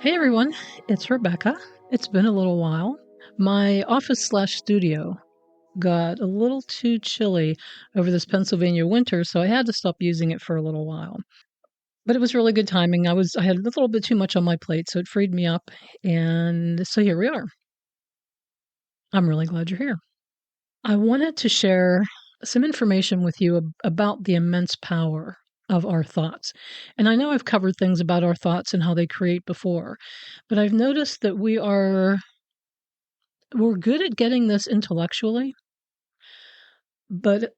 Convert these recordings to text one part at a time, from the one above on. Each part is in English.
Hey everyone, it's Rebecca. It's been a little while. My office/studio got a little too chilly over this Pennsylvania winter, so I had to stop using it for a little while. But it was really good timing. I had a little bit too much on my plate, so it freed me up, and so here we are. I'm really glad you're here. I wanted to share some information with you about the immense power of our thoughts. And I know I've covered things about our thoughts and how they create before, but I've noticed that we're good at getting this intellectually, but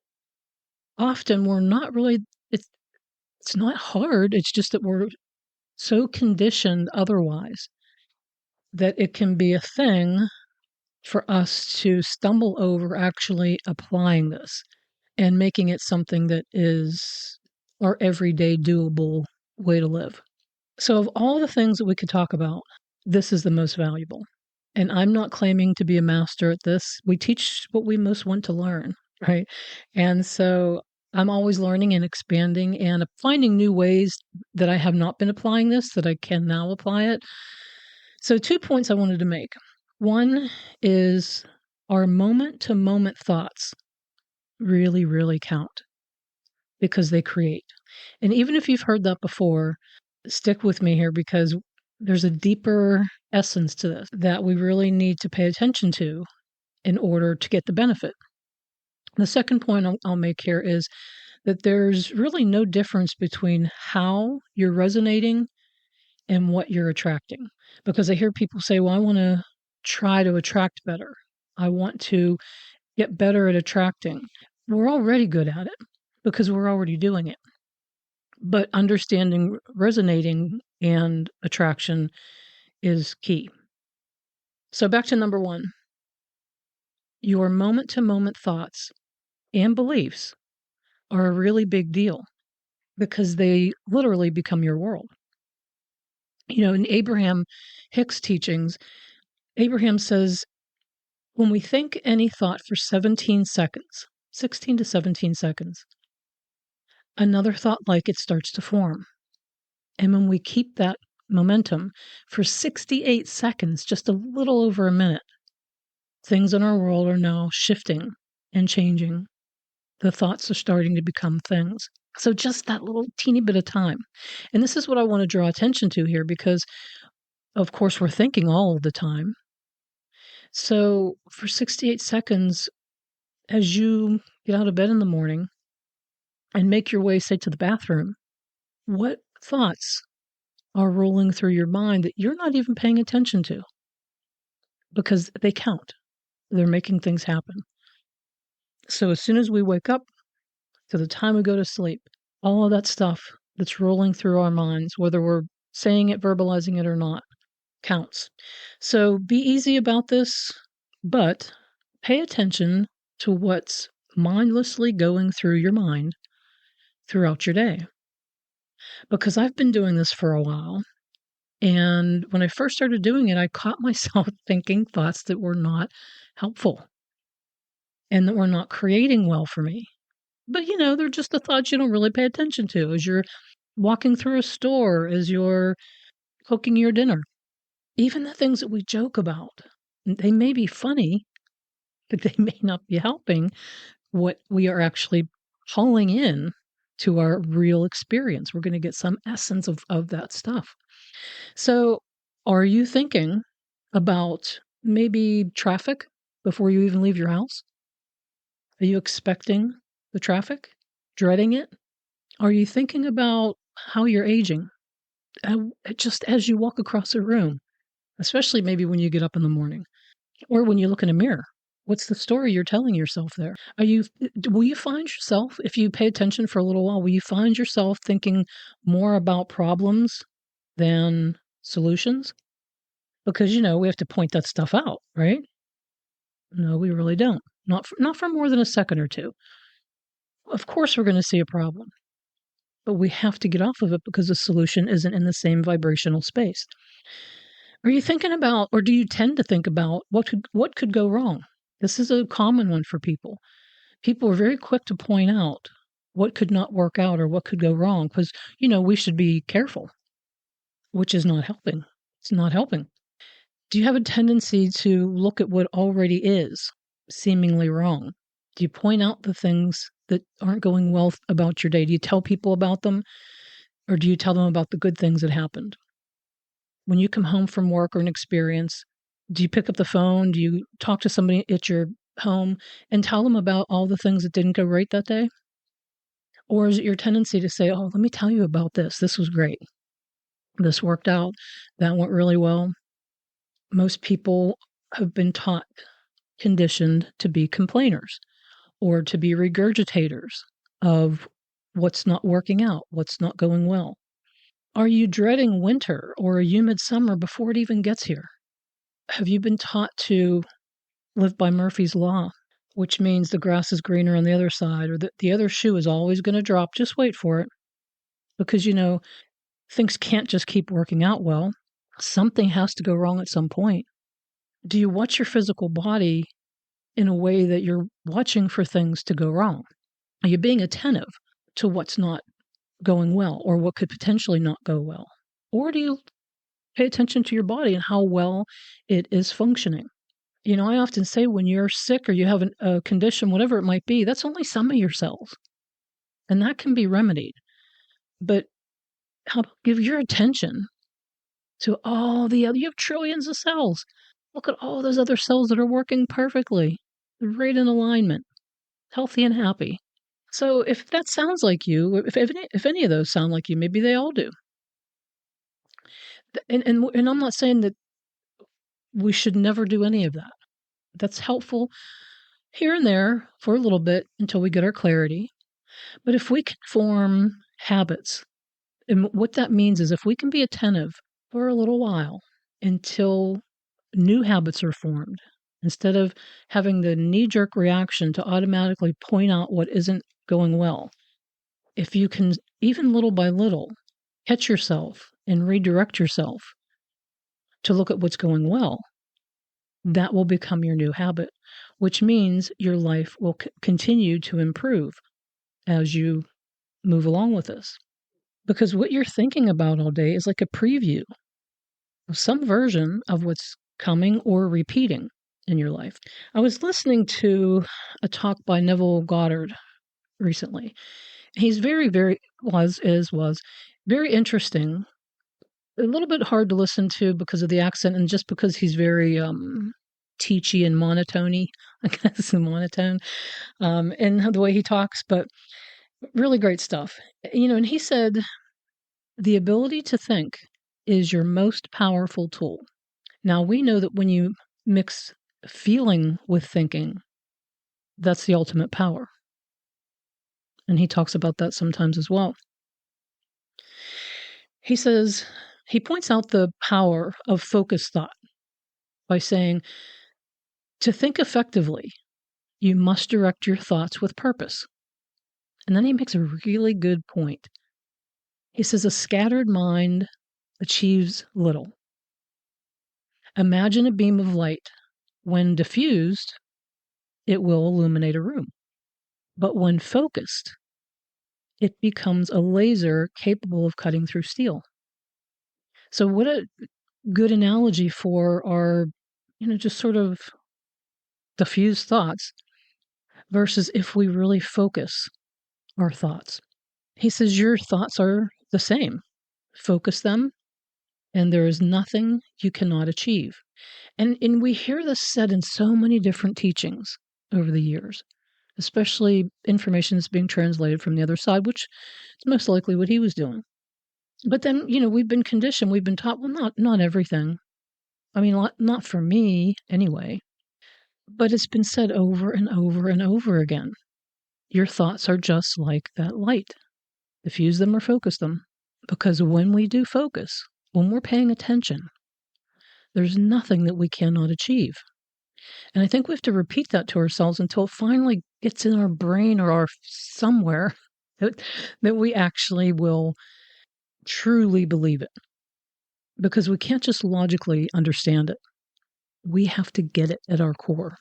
often we're not really it's not hard, it's just that we're so conditioned otherwise that it can be a thing for us to stumble over actually applying this and making it something that is our everyday doable way to live. So, of all the things that we could talk about, this is the most valuable. And I'm not claiming to be a master at this. We teach what we most want to learn, right? And so I'm always learning and expanding and finding new ways that I have not been applying this, that I can now apply it. So, 2 points I wanted to make. One is our moment to moment thoughts really, really count because they create. And even if you've heard that before, stick with me here because there's a deeper essence to this that we really need to pay attention to in order to get the benefit. The second point I'll make here is that there's really no difference between how you're resonating and what you're attracting. Because I hear people say, well, I want to try to attract better. I want to get better at attracting. We're already good at it because we're already doing it. But understanding resonating and attraction is key. So back to number one, your moment to moment thoughts and beliefs are a really big deal because they literally become your world. In Abraham-Hicks teachings, Abraham says, when we think any thought for 17 seconds, 16 to 17 seconds, another thought like it starts to form. And when we keep that momentum for 68 seconds, just a little over a minute, things in our world are now shifting and changing. The thoughts are starting to become things. So just that little teeny bit of time. And this is what I want to draw attention to here because, of course, we're thinking all of the time. So for 68 seconds, as you get out of bed in the morning and make your way, say, to the bathroom, what thoughts are rolling through your mind that you're not even paying attention to? Because they count. They're making things happen. So as soon as we wake up to the time we go to sleep, all of that stuff that's rolling through our minds, whether we're saying it, verbalizing it or not, counts. So be easy about this, but pay attention to what's mindlessly going through your mind throughout your day. Because I've been doing this for a while. And when I first started doing it, I caught myself thinking thoughts that were not helpful and that were not creating well for me. But, they're just the thoughts you don't really pay attention to as you're walking through a store, as you're cooking your dinner. Even the things that we joke about, they may be funny, but they may not be helping what we are actually calling in to our real experience. We're going to get some essence of that stuff. So, are you thinking about maybe traffic before you even leave your house? Are you expecting the traffic? Dreading it? Are you thinking about how you're aging? Just as you walk across a room, especially maybe when you get up in the morning or when you look in a mirror. What's the story you're telling yourself there? Will you find yourself, if you pay attention for a little while, will you find yourself thinking more about problems than solutions? Because, we have to point that stuff out, right? No, we really don't. Not for more than a second or two. Of course, we're going to see a problem, but we have to get off of it because the solution isn't in the same vibrational space. Are you thinking about, or do you tend to think about what could go wrong? This is a common one for people. People are very quick to point out what could not work out or what could go wrong because, we should be careful, which is not helping. It's not helping. Do you have a tendency to look at what already is seemingly wrong? Do you point out the things that aren't going well about your day? Do you tell people about them, or do you tell them about the good things that happened? When you come home from work or an experience, do you pick up the phone? Do you talk to somebody at your home and tell them about all the things that didn't go right that day? Or is it your tendency to say, oh, let me tell you about this. This was great. This worked out. That went really well. Most people have been taught, conditioned to be complainers or to be regurgitators of what's not working out, what's not going well. Are you dreading winter or a humid summer before it even gets here? Have you been taught to live by Murphy's Law, which means the grass is greener on the other side, or that the other shoe is always going to drop? Just wait for it. Because, things can't just keep working out well. Something has to go wrong at some point. Do you watch your physical body in a way that you're watching for things to go wrong? Are you being attentive to what's not going well or what could potentially not go well? Or do you pay attention to your body and how well it is functioning? I often say when you're sick or you have a condition, whatever it might be, that's only some of your cells. And that can be remedied. But how about give your attention to all the other, you have trillions of cells. Look at all those other cells that are working perfectly, right in alignment, healthy and happy. So if that sounds like you, if any of those sound like you, maybe they all do. And I'm not saying that we should never do any of that. That's helpful here and there for a little bit until we get our clarity. But if we can form habits, and what that means is if we can be attentive for a little while until new habits are formed, instead of having the knee-jerk reaction to automatically point out what isn't going well, if you can, even little by little, catch yourself and redirect yourself to look at what's going well, that will become your new habit, which means your life will continue to improve as you move along with this. Because what you're thinking about all day is like a preview of some version of what's coming or repeating in your life. I was listening to a talk by Neville Goddard recently. He's very, very, was very interesting. A little bit hard to listen to because of the accent and just because he's very teachy and monotony, I guess, and monotone in the way he talks, but really great stuff. And he said, the ability to think is your most powerful tool. Now, we know that when you mix feeling with thinking, that's the ultimate power. And he talks about that sometimes as well. He says, he points out the power of focused thought by saying, to think effectively, you must direct your thoughts with purpose. And then he makes a really good point. He says, a scattered mind achieves little. Imagine a beam of light. When diffused, it will illuminate a room. But when focused, it becomes a laser capable of cutting through steel. So what a good analogy for our, just sort of diffused thoughts versus if we really focus our thoughts. He says your thoughts are the same. Focus them, and there is nothing you cannot achieve. And we hear this said in so many different teachings over the years, especially information that's being translated from the other side, which is most likely what he was doing. But then, we've been conditioned, we've been taught, well, not everything. I mean, not for me anyway. But it's been said over and over and over again. Your thoughts are just like that light. Diffuse them or focus them. Because when we do focus, when we're paying attention, there's nothing that we cannot achieve. And I think we have to repeat that to ourselves until it finally gets in our brain or our somewhere that we actually will truly believe it. Because we can't just logically understand it. We have to get it at our core.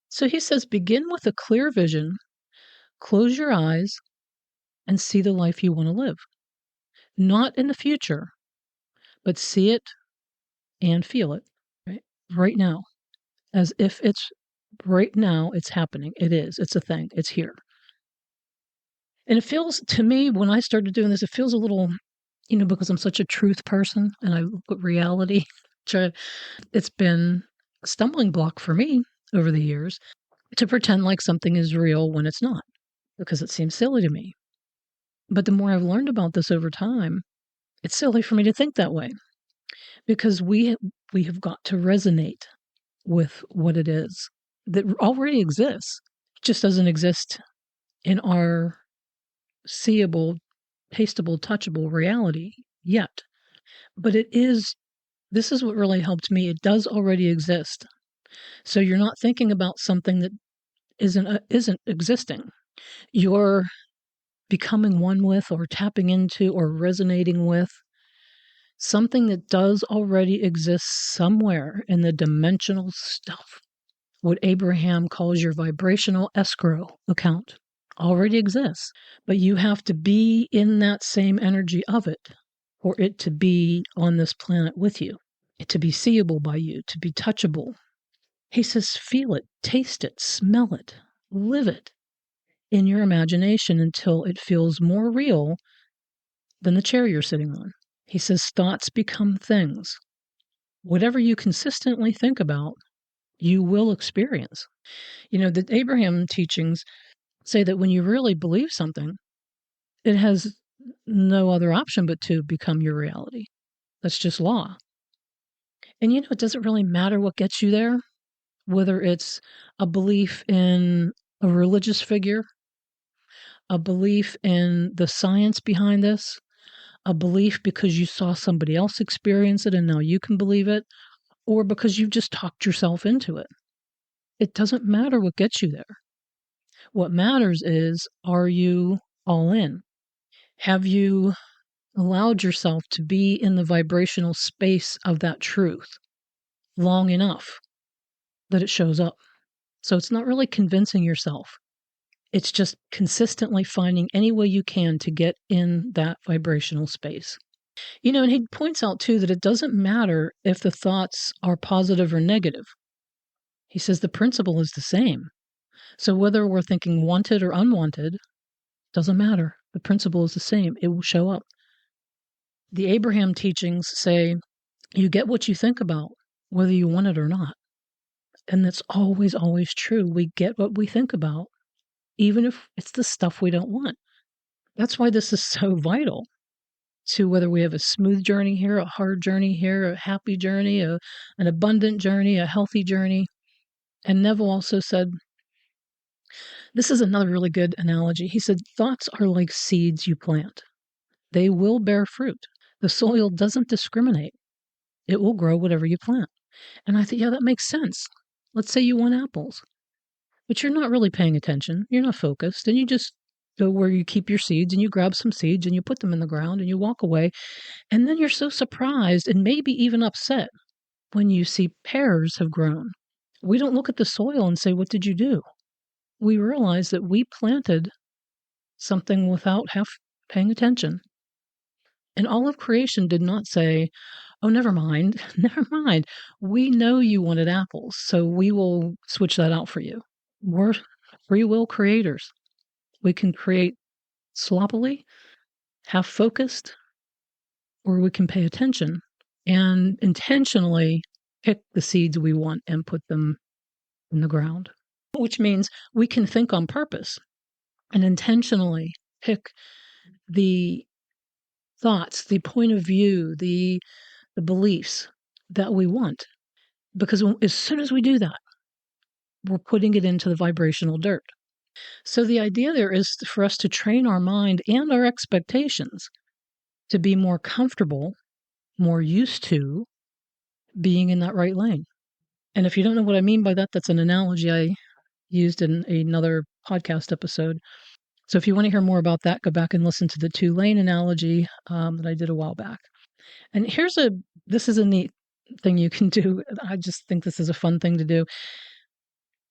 So he says, begin with a clear vision, close your eyes, and see the life you want to live. Not in the future, but see it and feel it right now, as if it's right now, it's happening. It is. It's a thing. It's here. And it feels to me, when I started doing this, it feels a little, because I'm such a truth person and I look at reality, it's been a stumbling block for me over the years to pretend like something is real when it's not, because it seems silly to me. But the more I've learned about this over time, it's silly for me to think that way, because we have got to resonate with what it is that already exists. It just doesn't exist in our seeable, tasteable, touchable reality yet. But this is what really helped me. It does already exist. So you're not thinking about something that isn't existing. You're becoming one with, or tapping into, or resonating with something that does already exist somewhere in the dimensional stuff. What Abraham calls your vibrational escrow account already exists, but you have to be in that same energy of it for it to be on this planet with you, it to be seeable by you, to be touchable. He says, feel it, taste it, smell it, live it in your imagination until it feels more real than the chair you're sitting on. He says, thoughts become things. Whatever you consistently think about, you will experience. The Abraham teachings say that when you really believe something, it has no other option but to become your reality. That's just law. And it doesn't really matter what gets you there, whether it's a belief in a religious figure, a belief in the science behind this, a belief because you saw somebody else experience it and now you can believe it, or because you've just talked yourself into it. It doesn't matter what gets you there. What matters is, are you all in? Have you allowed yourself to be in the vibrational space of that truth long enough that it shows up? So it's not really convincing yourself. It's just consistently finding any way you can to get in that vibrational space. And he points out too that it doesn't matter if the thoughts are positive or negative. He says the principle is the same. So whether we're thinking wanted or unwanted, doesn't matter. The principle is the same. It will show up. The Abraham teachings say you get what you think about, whether you want it or not. And that's always, always true. We get what we think about, even if it's the stuff we don't want. That's why this is so vital to whether we have a smooth journey here, a hard journey here, a happy journey, an abundant journey, a healthy journey. And Neville also said, this is another really good analogy. He said, thoughts are like seeds you plant. They will bear fruit. The soil doesn't discriminate. It will grow whatever you plant. And I thought, yeah, that makes sense. Let's say you want apples, but you're not really paying attention. You're not focused. And you just go where you keep your seeds and you grab some seeds and you put them in the ground and you walk away. And then you're so surprised and maybe even upset when you see pears have grown. We don't look at the soil and say, what did you do? We realize that we planted something without half paying attention. And all of creation did not say, oh, never mind, never mind. We know you wanted apples, so we will switch that out for you. We're free will creators. We can create sloppily, half focused, or we can pay attention and intentionally pick the seeds we want and put them in the ground, which means we can think on purpose and intentionally pick the thoughts, the point of view, the beliefs that we want. Because as soon as we do that, we're putting it into the vibrational dirt. So the idea there is for us to train our mind and our expectations to be more comfortable, more used to being in that right lane. And if you don't know what I mean by that, that's an analogy I used in another podcast episode. So if you want to hear more about that, go back and listen to the 2-lane analogy that I did a while back. And this is a neat thing you can do. I just think this is a fun thing to do.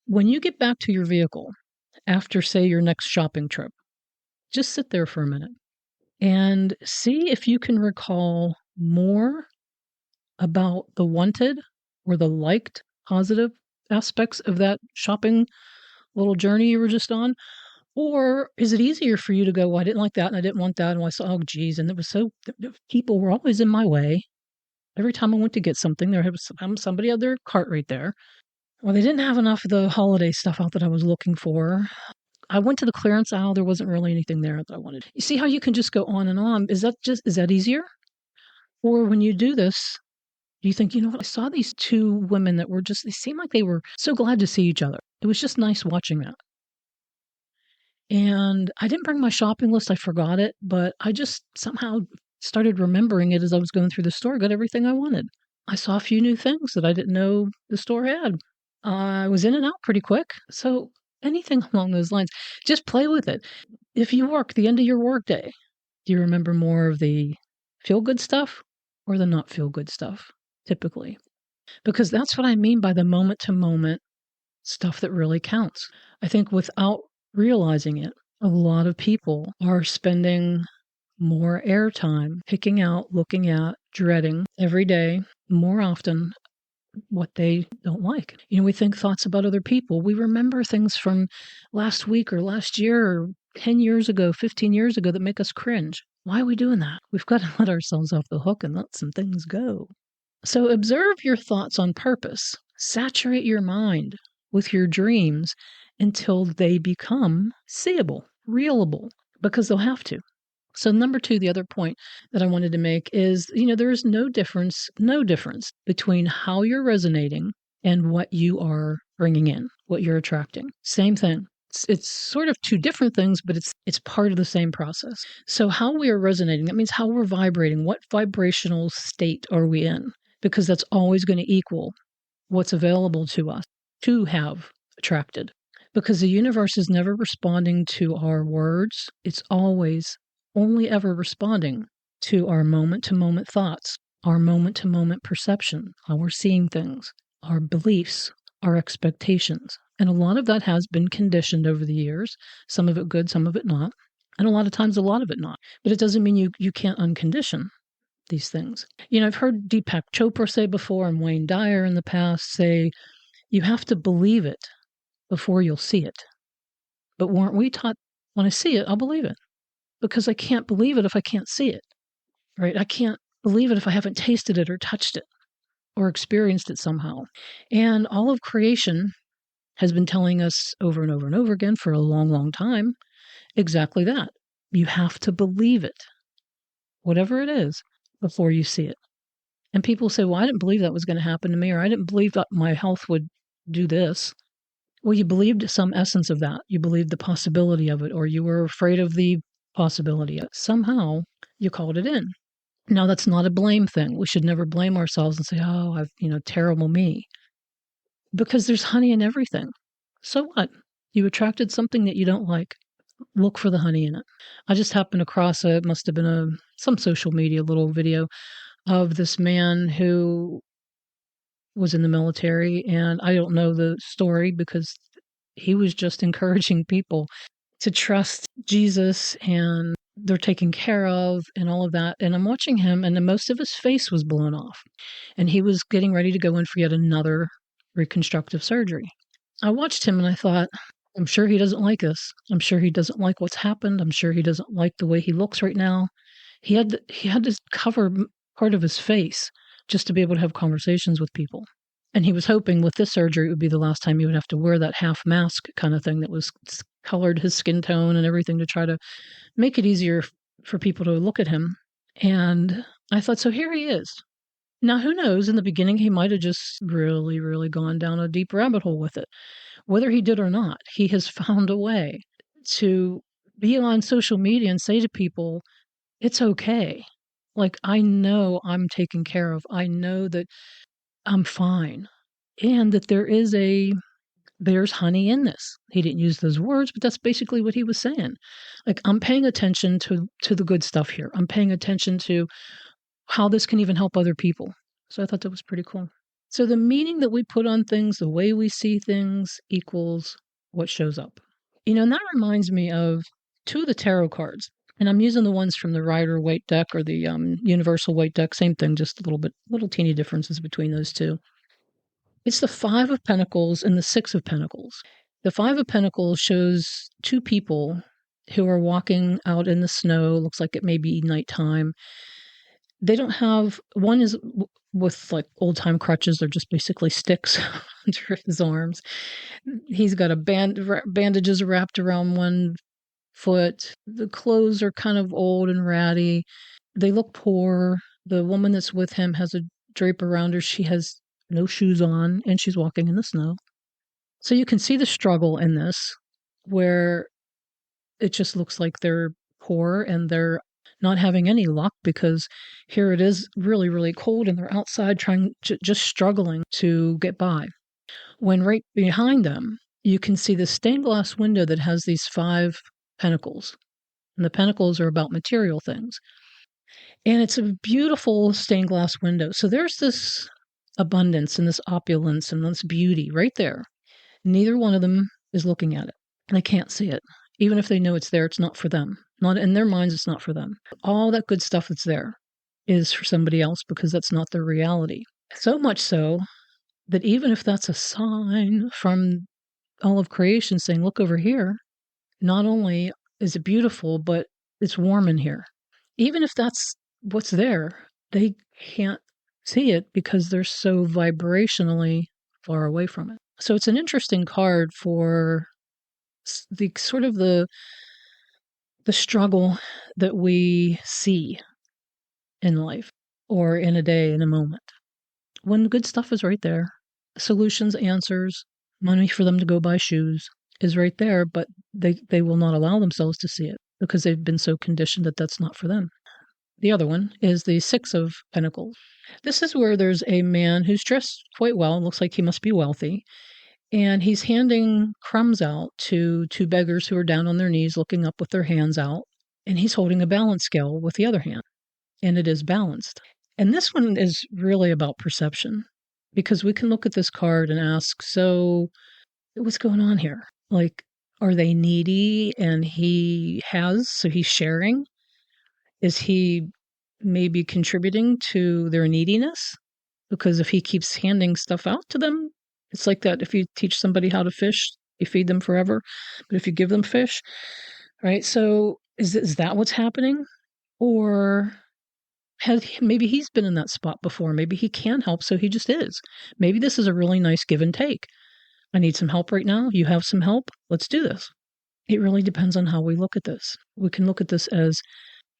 When you get back to your vehicle after, say, your next shopping trip, just sit there for a minute and see if you can recall more about the wanted or the liked positive aspects of that shopping little journey you were just on? Or is it easier for you to go, well, I didn't like that and I didn't want that. And I saw, oh, geez. And it was so, people were always in my way. Every time I went to get something, there was somebody had their cart right there. Well, they didn't have enough of the holiday stuff out that I was looking for. I went to the clearance aisle. There wasn't really anything there that I wanted. You see how you can just go on and on? Is that easier? Or when you do this, do you think, you know what? I saw these two women that were they seemed like they were so glad to see each other. It was just nice watching that. And I didn't bring my shopping list. I forgot it, but I just somehow started remembering it as I was going through the store, got everything I wanted. I saw a few new things that I didn't know the store had. I was in and out pretty quick. So anything along those lines, just play with it. If you work the end of your workday, do you remember more of the feel-good stuff or the not feel-good stuff, typically? Because that's what I mean by the moment-to-moment stuff that really counts. I think without realizing it, a lot of people are spending more airtime picking out, looking at, dreading every day, more often, what they don't like. You know, we think thoughts about other people. We remember things from last week or last year or 10 years ago, 15 years ago that make us cringe. Why are we doing that? We've got to let ourselves off the hook and let some things go. So observe your thoughts on purpose. Saturate your mind with your dreams until they become seeable, reelable, because they'll have to. So number 2, the other point that I wanted to make is, you know, there is no difference between how you're resonating and what you are bringing in, what you're attracting. Same thing. It's sort of two different things, but it's part of the same process. So how we are resonating, that means how we're vibrating. What vibrational state are we in? Because that's always going to equal what's available to us to have attracted. Because the universe is never responding to our words. It's always only ever responding to our moment-to-moment thoughts, our moment-to-moment perception, how we're seeing things, our beliefs, our expectations. And a lot of that has been conditioned over the years, some of it good, some of it not, and a lot of times a lot of it not. But it doesn't mean you can't uncondition these things. You know, I've heard Deepak Chopra say before and Wayne Dyer in the past say, you have to believe it before you'll see it. But weren't we taught, when I see it, I'll believe it? Because I can't believe it if I can't see it, right? I can't believe it if I haven't tasted it or touched it or experienced it somehow. And all of creation has been telling us over and over and over again for a long, long time exactly that. You have to believe it, whatever it is, before you see it. And people say, well, I didn't believe that was going to happen to me, or I didn't believe that my health would do this. Well, you believed some essence of that. You believed the possibility of it, or you were afraid of the possibility of it. Somehow you called it in. Now, that's not a blame thing. We should never blame ourselves and say, oh, terrible me. Because there's honey in everything. So what? You attracted something that you don't like. Look for the honey in it. I just happened across it must have been some social media little video of this man who was in the military, and I don't know the story because he was just encouraging people to trust Jesus and they're taken care of and all of that. And I'm watching him, and most of his face was blown off, and he was getting ready to go in for yet another reconstructive surgery. I watched him and I thought, I'm sure he doesn't like this. I'm sure he doesn't like what's happened. I'm sure he doesn't like the way he looks right now. He had to cover part of his face just to be able to have conversations with people. And he was hoping with this surgery, it would be the last time he would have to wear that half mask kind of thing that was colored his skin tone and everything to try to make it easier for people to look at him. And I thought, so here he is. Now, who knows? In the beginning, he might have just really, really gone down a deep rabbit hole with it. Whether he did or not, he has found a way to be on social media and say to people, it's okay. Like, I know I'm taken care of. I know that I'm fine. And that there's honey in this. He didn't use those words, but that's basically what he was saying. Like, I'm paying attention to the good stuff here. I'm paying attention to how this can even help other people. So I thought that was pretty cool. So the meaning that we put on things, the way we see things equals what shows up. You know, and that reminds me of 2 of the tarot cards. And I'm using the ones from the Rider Waite deck or the Universal Waite deck. Same thing, just little teeny differences between those two. It's the Five of Pentacles and the Six of Pentacles. The Five of Pentacles shows two people who are walking out in the snow. Looks like it may be nighttime. They don't have, one is with like old time crutches. They're just basically sticks under his arms. He's got bandages wrapped around one foot. The clothes are kind of old and ratty. They look poor. The woman that's with him has a drape around her. She has no shoes on and she's walking in the snow. So you can see the struggle in this, where it just looks like they're poor and they're not having any luck, because here it is really, really cold and they're outside just struggling to get by. When right behind them, you can see the stained glass window that has these five pentacles. And the pentacles are about material things. And it's a beautiful stained glass window. So there's this abundance and this opulence and this beauty right there. Neither one of them is looking at it. They can't see it. Even if they know it's there, it's not for them. Not in their minds, it's not for them. All that good stuff that's there is for somebody else, because that's not their reality. So much so that even if that's a sign from all of creation saying, look over here, not only is it beautiful, but it's warm in here. Even if that's what's there, they can't see it because they're so vibrationally far away from it. So it's an interesting card for the sort of the struggle that we see in life or in a day, in a moment, when the good stuff is right there. Solutions, answers, money for them to go buy shoes is right there, but they will not allow themselves to see it because they've been so conditioned that that's not for them. The other one is the Six of Pentacles. This is where there's a man who's dressed quite well, looks like he must be wealthy, and he's handing crumbs out to two beggars who are down on their knees looking up with their hands out, and he's holding a balance scale with the other hand, and it is balanced. And this one is really about perception, because we can look at this card and ask, so what's going on here? Like, are they needy and so he's sharing? Is he maybe contributing to their neediness? Because if he keeps handing stuff out to them, it's like that if you teach somebody how to fish, you feed them forever. But if you give them fish, right? So is that what's happening? Or maybe he's been in that spot before. Maybe he can help, so he just is. Maybe this is a really nice give and take. I need some help right now. You have some help. Let's do this. It really depends on how we look at this. We can look at this as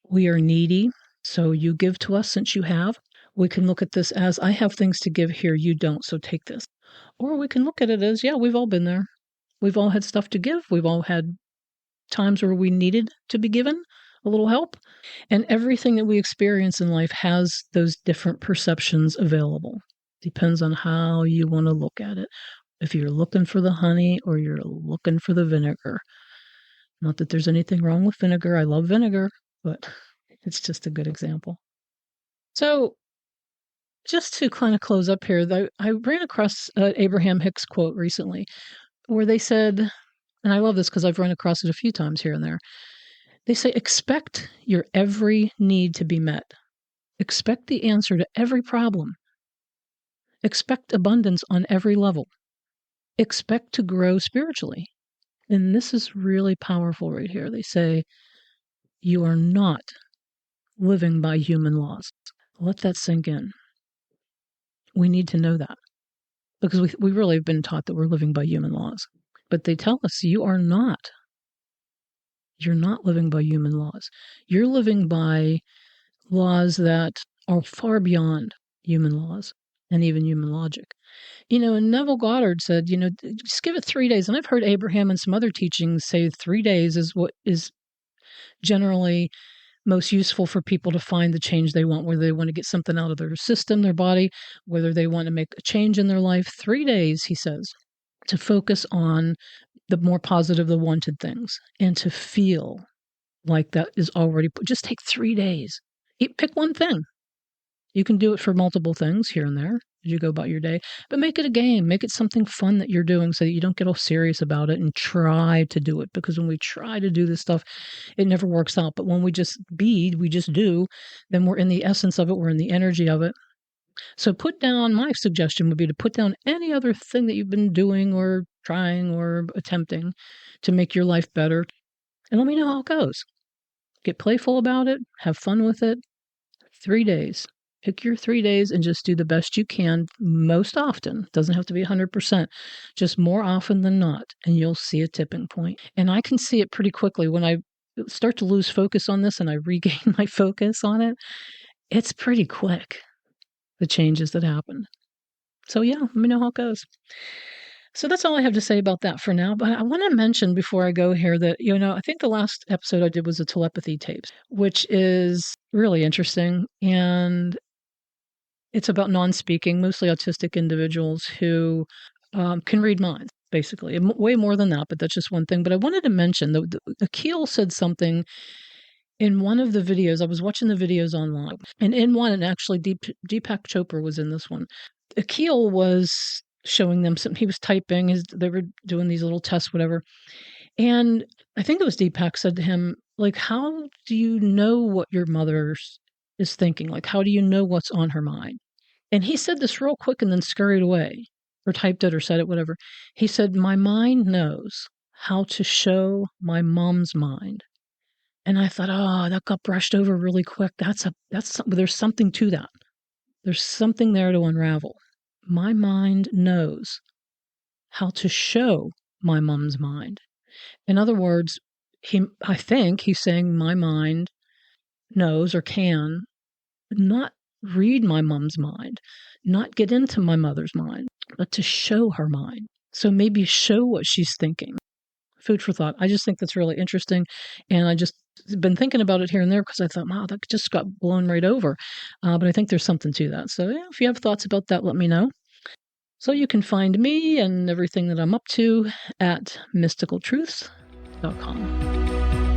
we are needy, so you give to us since you have. We can look at this as I have things to give here, you don't, so take this. Or we can look at it as, yeah, we've all been there. We've all had stuff to give. We've all had times where we needed to be given a little help. And everything that we experience in life has those different perceptions available. Depends on how you want to look at it. If you're looking for the honey or you're looking for the vinegar. Not that there's anything wrong with vinegar. I love vinegar, but it's just a good example. So just to kind of close up here, I ran across an Abraham-Hicks quote recently where they said, and I love this because I've run across it a few times here and there. They say, expect your every need to be met. Expect the answer to every problem. Expect abundance on every level. Expect to grow spiritually. And this is really powerful right here. They say, you are not living by human laws. Let that sink in. We need to know that because we really have been taught that we're living by human laws. But they tell us you are not. You're not living by human laws. You're living by laws that are far beyond human laws and even human logic. And Neville Goddard said, just give it 3 days. And I've heard Abraham and some other teachings say 3 days is what is generally most useful for people to find the change they want, whether they want to get something out of their system, their body, whether they want to make a change in their life. 3 days, he says, to focus on the more positive, the wanted things, and to feel like that is already, just take 3 days. Pick one thing. You can do it for multiple things here and there as you go about your day. But make it a game. Make it something fun that you're doing so that you don't get all serious about it and try to do it. Because when we try to do this stuff, it never works out. But when we just do, then we're in the essence of it. We're in the energy of it. So my suggestion would be to put down any other thing that you've been doing or trying or attempting to make your life better. And let me know how it goes. Get playful about it. Have fun with it. 3 days. Pick your 3 days and just do the best you can most often. It doesn't have to be 100%, just more often than not, and you'll see a tipping point. And I can see it pretty quickly when I start to lose focus on this and I regain my focus on it. It's pretty quick, the changes that happen. So yeah, let me know how it goes. So that's all I have to say about that for now. But I want to mention before I go here that, I think the last episode I did was a telepathy tapes, which is really interesting. And it's about non-speaking, mostly autistic individuals who can read minds, basically. Way more than that, but that's just one thing. But I wanted to mention that Akil said something in one of the videos. I was watching the videos online. And in one, and actually Deepak Chopra was in this one. Akil was showing them something. He was typing. They were doing these little tests, whatever. And I think it was Deepak said to him, like, how do you know what your mother is thinking? Like, how do you know what's on her mind? And he said this real quick and then scurried away, or typed it or said it, whatever. He said, my mind knows how to show my mom's mind. And I thought, oh, that got brushed over really quick. There's something to that. There's something there to unravel. My mind knows how to show my mom's mind. In other words, I think he's saying my mind knows or can not read my mom's mind, not get into my mother's mind, but to show her mind. So maybe show what she's thinking. Food for thought. I just think that's really interesting. And I just been thinking about it here and there because I thought, wow, that just got blown right over. But I think there's something to that. So yeah, if you have thoughts about that, let me know. So you can find me and everything that I'm up to at mysticaltruths.com.